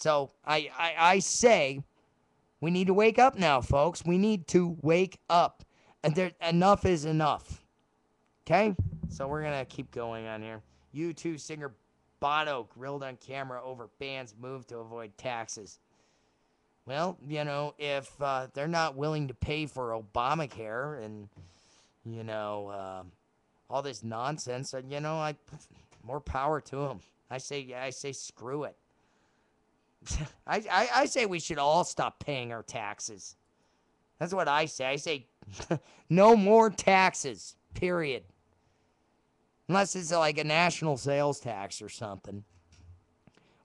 So I say we need to wake up now, folks. We need to wake up. And enough is enough. Okay? So we're going to keep going on here. U2 singer Bono grilled on camera over band's move to avoid taxes. Well, if they're not willing to pay for Obamacare and, all this nonsense, more power to them. I say screw it. I say we should all stop paying our taxes. That's what I say. I say no more taxes, period. Unless it's like a national sales tax or something.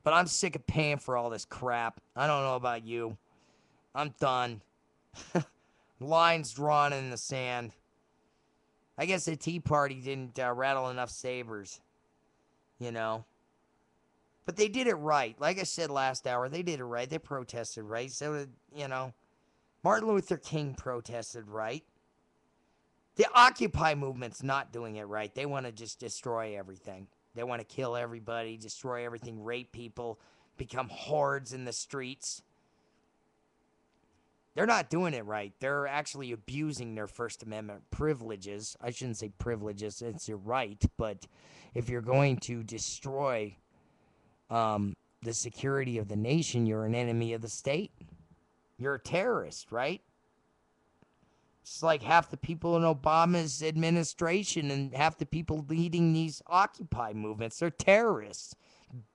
But I'm sick of paying for all this crap. I don't know about you. I'm done. Lines drawn in the sand. I guess the Tea Party didn't rattle enough sabers. But they did it right. Like I said last hour, they did it right. They protested right. So did, Martin Luther King protested right. The Occupy movement's not doing it right. They want to just destroy everything. They want to kill everybody, destroy everything, rape people, become hordes in the streets. They're not doing it right. They're actually abusing their First Amendment privileges. I shouldn't say privileges, it's your right. But if you're going to destroy the security of the nation, you're an enemy of the state. You're a terrorist, right? It's like half the people in Obama's administration and half the people leading these Occupy movements. They're terrorists.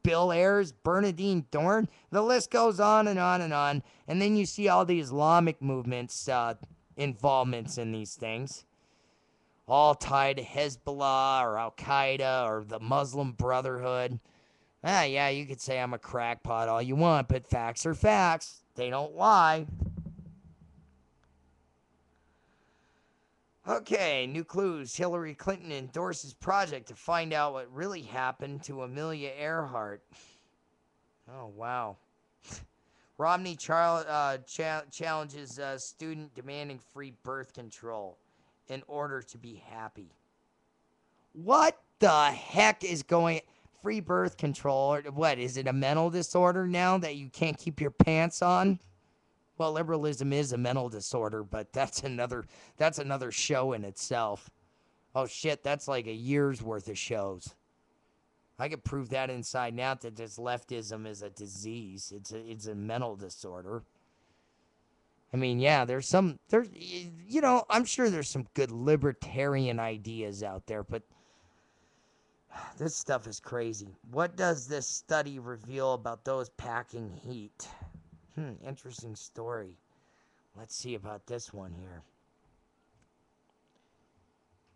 Bill Ayers, Bernardine Dorn, the list goes on and on and on. And then you see all the Islamic movements, involvements in these things. All tied to Hezbollah or Al-Qaeda or the Muslim Brotherhood. Yeah, you could say I'm a crackpot all you want, but facts are facts. They don't lie. Okay, new clues. Hillary Clinton endorses project to find out what really happened to Amelia Earhart. Oh, wow. Romney challenges student demanding free birth control in order to be happy. What the heck is going... Free birth control? What, is it a mental disorder now that you can't keep your pants on? Well, liberalism is a mental disorder, but that's another show in itself. Oh shit, that's like a year's worth of shows. I could prove that inside and out that this leftism is a disease. It's a mental disorder. I mean, yeah, I'm sure there's some good libertarian ideas out there, but this stuff is crazy. What does this study reveal about those packing heat? Interesting story. Let's see about this one here.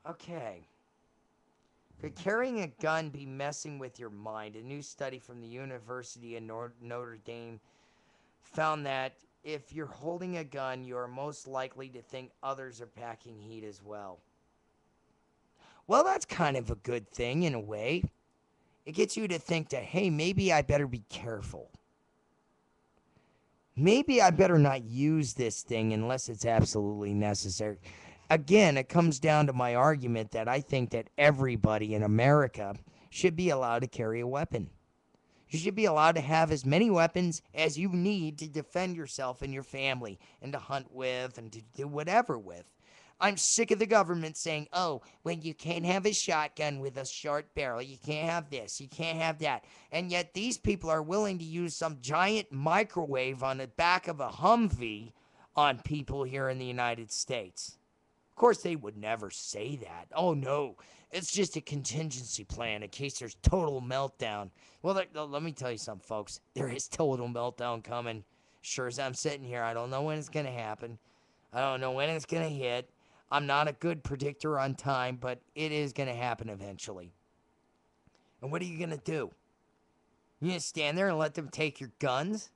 Okay. Could carrying a gun be messing with your mind? A new study from the University of Notre Dame found that if you're holding a gun, you are most likely to think others are packing heat as well. Well, that's kind of a good thing in a way. It gets you to think that, hey, maybe I better be careful. Maybe I better not use this thing unless it's absolutely necessary. Again, it comes down to my argument that I think that everybody in America should be allowed to carry a weapon. You should be allowed to have as many weapons as you need to defend yourself and your family and to hunt with and to do whatever with. I'm sick of the government saying, oh, well, you can't have a shotgun with a short barrel. You can't have this. You can't have that. And yet these people are willing to use some giant microwave on the back of a Humvee on people here in the United States. Of course, they would never say that. Oh, no, it's just a contingency plan in case there's total meltdown. Well, let me tell you something, folks. There is total meltdown coming. Sure as I'm sitting here, I don't know when it's going to happen. I don't know when it's going to hit. I'm not a good predictor on time, but it is going to happen eventually. And what are you going to do? You going to stand there and let them take your guns?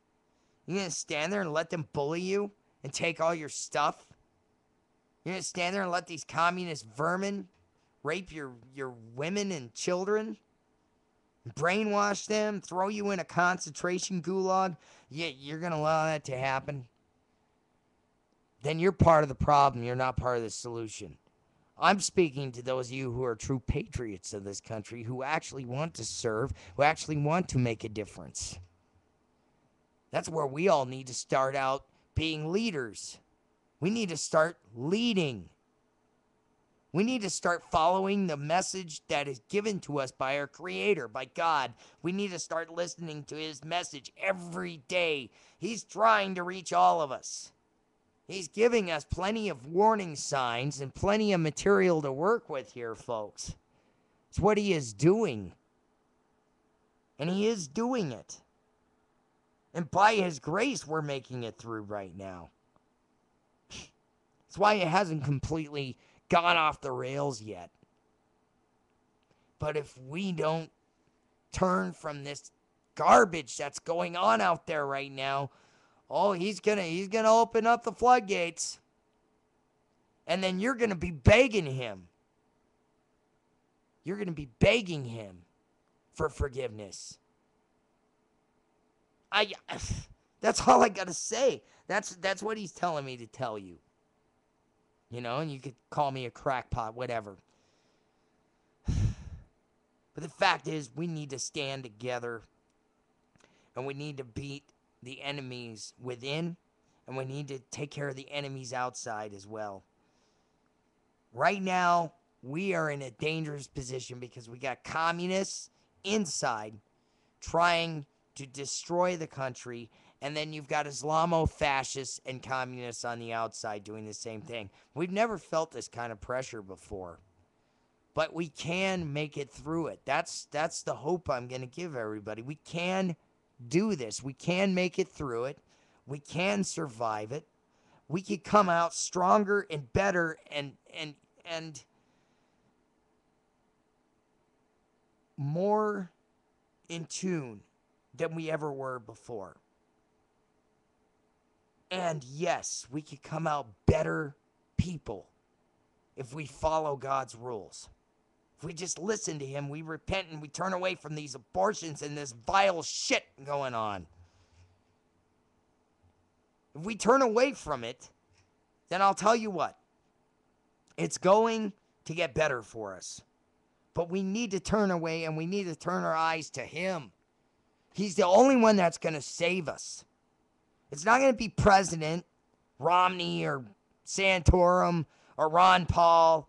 You going to stand there and let them bully you and take all your stuff? You going to stand there and let these communist vermin rape your women and children? Brainwash them? Throw you in a concentration gulag? You're going to allow that to happen? Then you're part of the problem. You're not part of the solution. I'm speaking to those of you who are true patriots of this country, who actually want to serve, who actually want to make a difference. That's where we all need to start out being leaders. We need to start leading. We need to start following the message that is given to us by our Creator, by God. We need to start listening to His message every day. He's trying to reach all of us. He's giving us plenty of warning signs and plenty of material to work with here, folks. It's what He is doing. And He is doing it. And by His grace, we're making it through right now. That's why it hasn't completely gone off the rails yet. But if we don't turn from this garbage that's going on out there right now, oh, he's gonna open up the floodgates. And then you're gonna be begging Him. You're gonna be begging Him for forgiveness. That's all I gotta say. That's what He's telling me to tell you. You know, and you could call me a crackpot, whatever. But the fact is, we need to stand together. And we need to beat the enemies within. And we need to take care of the enemies outside as well. Right now, we are in a dangerous position because we got communists inside trying to destroy the country. And then you've got Islamo-fascists and communists on the outside doing the same thing. We've never felt this kind of pressure before. But we can make it through it. That's the hope I'm going to give everybody. We can do this. We can make it through it. We can survive it. We can come out stronger and better and more in tune than we ever were before. And yes, we could come out better people if we follow God's rules. If we just listen to Him, we repent and we turn away from these abortions and this vile shit going on. If we turn away from it, then I'll tell you what, it's going to get better for us. But we need to turn away and we need to turn our eyes to Him. He's the only one that's going to save us. It's not going to be President Romney or Santorum or Ron Paul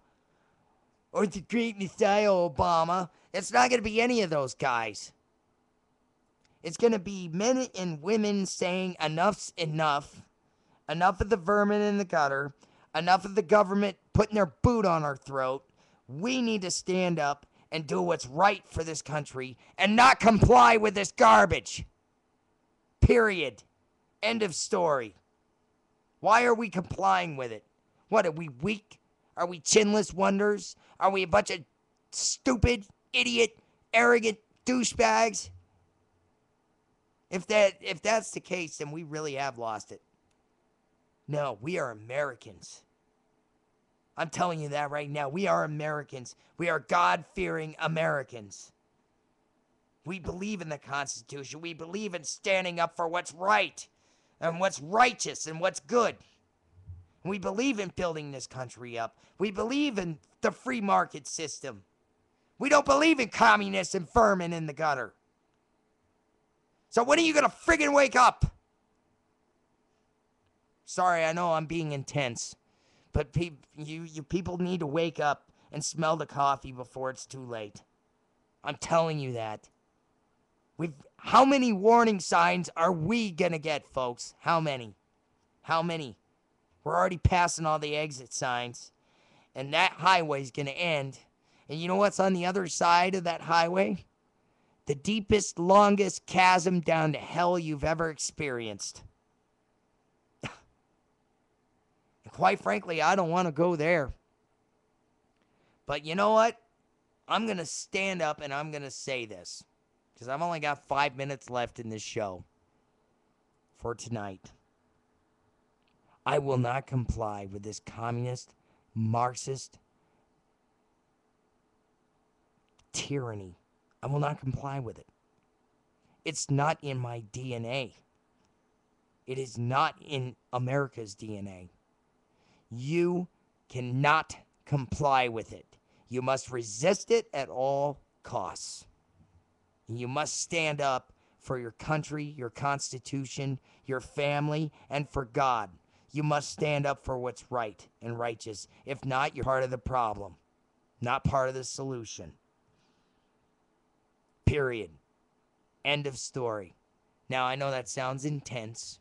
or the great Messiah Obama. It's not going to be any of those guys. It's going to be men and women saying enough's enough. Enough of the vermin in the gutter. Enough of the government putting their boot on our throat. We need to stand up and do what's right for this country and not comply with this garbage. Period. End of story. Why are we complying with it? What, are we weak? Are we chinless wonders? Are we a bunch of stupid, idiot, arrogant douchebags? If that's the case, then we really have lost it. No, we are Americans. I'm telling you that right now. We are Americans. We are God-fearing Americans. We believe in the Constitution. We believe in standing up for what's right and what's righteous and what's good. We believe in building this country up. We believe in the free market system. We don't believe in communists and vermin in the gutter. So when are you going to friggin' wake up? Sorry, I know I'm being intense. But you people need to wake up and smell the coffee before it's too late. I'm telling you that. How many warning signs are we going to get, folks? How many? How many? We're already passing all the exit signs. And that highway's going to end. And you know what's on the other side of that highway? The deepest, longest chasm down to hell you've ever experienced. And quite frankly, I don't want to go there. But you know what? I'm going to stand up and I'm going to say this. Because I've only got 5 minutes left in this show for tonight. I will not comply with this communist, Marxist tyranny. I will not comply with it. It's not in my DNA. It is not in America's DNA. You cannot comply with it. You must resist it at all costs. You must stand up for your country, your constitution, your family, and for God. You must stand up for what's right and righteous. If not, you're part of the problem, not part of the solution. Period. End of story. Now, I know that sounds intense.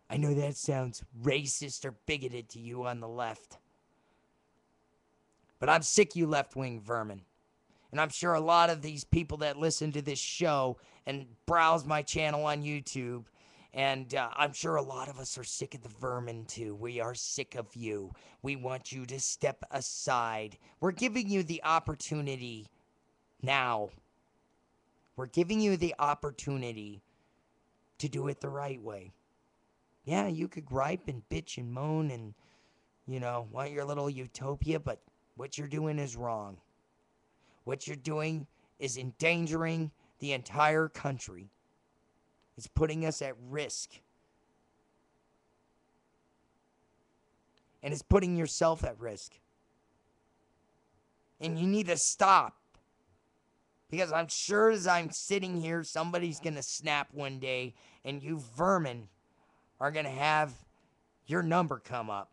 I know that sounds racist or bigoted to you on the left. But I'm sick of you left-wing vermin. And I'm sure a lot of these people that listen to this show and browse my channel on YouTube, and I'm sure a lot of us are sick of the vermin too. We are sick of you. We want you to step aside. We're giving you the opportunity now. We're giving you the opportunity to do it the right way. Yeah, you could gripe and bitch and moan and, want your little utopia, but what you're doing is wrong. What you're doing is endangering the entire country. It's putting us at risk. And it's putting yourself at risk. And you need to stop. Because I'm sure as I'm sitting here, somebody's going to snap one day, and you vermin are going to have your number come up.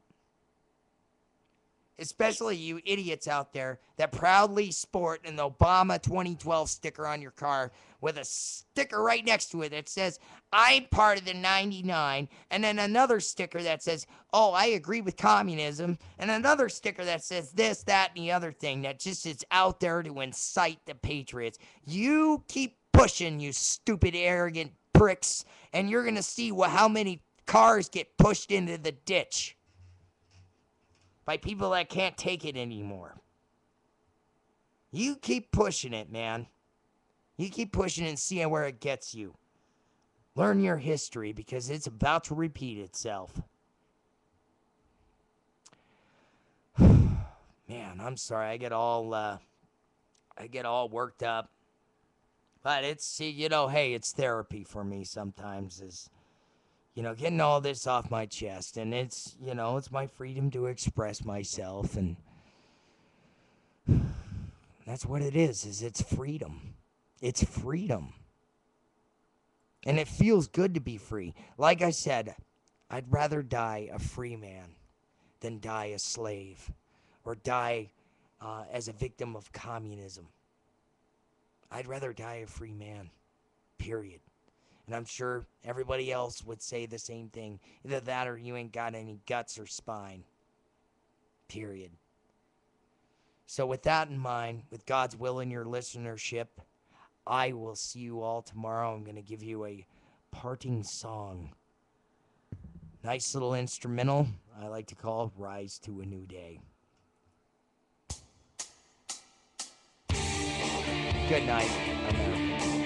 Especially you idiots out there that proudly sport an Obama 2012 sticker on your car with a sticker right next to it that says, I'm part of the 99, and then another sticker that says, oh, I agree with communism, and another sticker that says this, that, and the other thing that just is out there to incite the patriots. You keep pushing, you stupid, arrogant pricks, and you're going to see how many cars get pushed into the ditch by people that can't take it anymore. You keep pushing it, man. You keep pushing it and seeing where it gets you. Learn your history because it's about to repeat itself. Man, I'm sorry. I get all worked up. But it's, hey, it's therapy for me sometimes is, getting all this off my chest. And it's, it's my freedom to express myself. And that's what it is it's freedom. It's freedom. And it feels good to be free. Like I said, I'd rather die a free man than die a slave or die as a victim of communism. I'd rather die a free man, period. And I'm sure everybody else would say the same thing. Either that or you ain't got any guts or spine, period. So with that in mind, with God's will in your listenership, I will see you all tomorrow. I'm going to give you a parting song. Nice little instrumental I like to call Rise to a New Day. Good night, America.